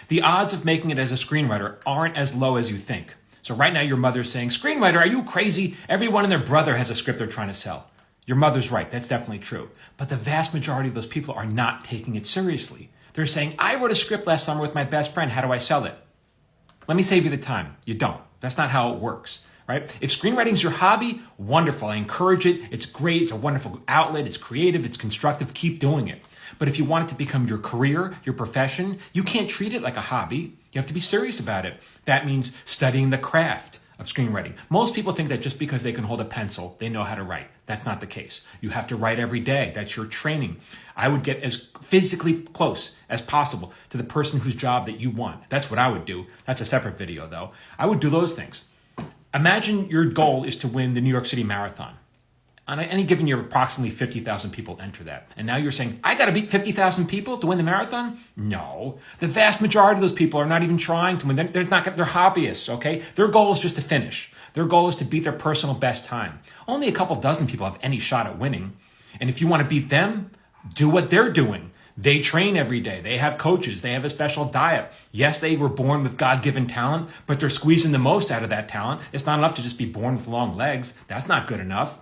The odds of making it as a screenwriter aren't as low as you think. So right now your mother's saying, "Screenwriter, are you crazy? Everyone and their brother has a script they're trying to sell." Your mother's right, that's definitely true. But the vast majority of those people are not taking it seriously. They're saying, "I wrote a script last summer with my best friend, how do I sell it?" Let me save you the time. You don't. That's not how it works, right? If screenwriting's your hobby, wonderful. I encourage it. It's great. It's a wonderful outlet. It's creative. It's constructive. Keep doing it. But if you want it to become your career, your profession, you can't treat it like a hobby. You have to be serious about it. That means studying the craft of screenwriting. Most people think that just because they can hold a pencil, they know how to write. That's not the case. You have to write every day. That's your training. I would get as physically close as possible to the person whose job that you want. That's what I would do. That's a separate video though. I would do those things. Imagine your goal is to win the New York City Marathon. On any given year, approximately 50,000 people enter that. And now you're saying, I got to beat 50,000 people to win the marathon? No. The vast majority of those people are not even trying to win. They're hobbyists, okay? Their goal is just to finish. Their goal is to beat their personal best time. Only a couple dozen people have any shot at winning. And if you want to beat them, do what they're doing. They train every day. They have coaches. They have a special diet. Yes, they were born with God-given talent, but they're squeezing the most out of that talent. It's not enough to just be born with long legs. That's not good enough.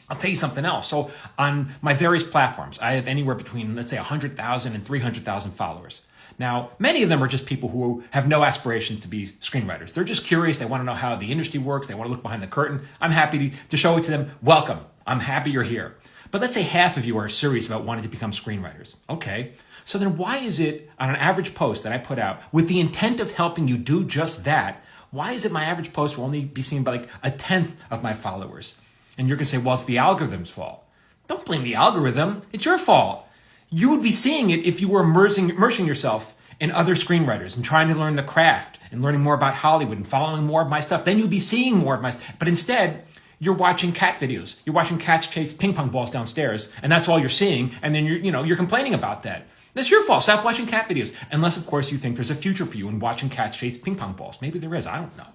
I'll tell you something else. So on my various platforms, I have anywhere between, let's say, 100,000 and 300,000 followers. Now, many of them are just people who have no aspirations to be screenwriters. They're just curious. They want to know how the industry works. They want to look behind the curtain. I'm happy to show it to them. Welcome. I'm happy you're here. But let's say half of you are serious about wanting to become screenwriters. Okay. So then why is it on an average post that I put out with the intent of helping you do just that, why is it my average post will only be seen by like a tenth of my followers? And you're going to say, well, it's the algorithm's fault. Don't blame the algorithm. It's your fault. You would be seeing it if you were immersing yourself in other screenwriters and trying to learn the craft and learning more about Hollywood and following more of my stuff. Then you'd be seeing more of my stuff. But instead, you're watching cat videos. You're watching cats chase ping pong balls downstairs, and that's all you're seeing. And then you're complaining about that. That's your fault. Stop watching cat videos. Unless, of course, you think there's a future for you in watching cats chase ping pong balls. Maybe there is. I don't know.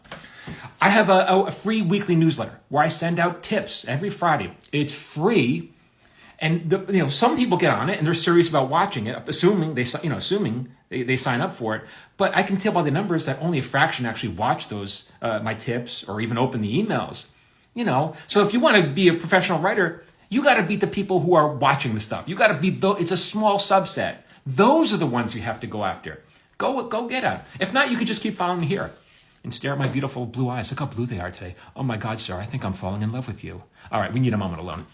I have a free weekly newsletter where I send out tips every Friday. It's free, and some people get on it and they're serious about watching it, assuming they sign up for it. But I can tell by the numbers that only a fraction actually watch those my tips or even open the emails. So if you want to be a professional writer, you got to beat the people who are watching the stuff. You got to beat it's a small subset. Those are the ones you have to go after. Go get them. If not, you can just keep following me here and stare at my beautiful blue eyes. Look how blue they are today. Oh my God, sir, I think I'm falling in love with you. All right, we need a moment alone.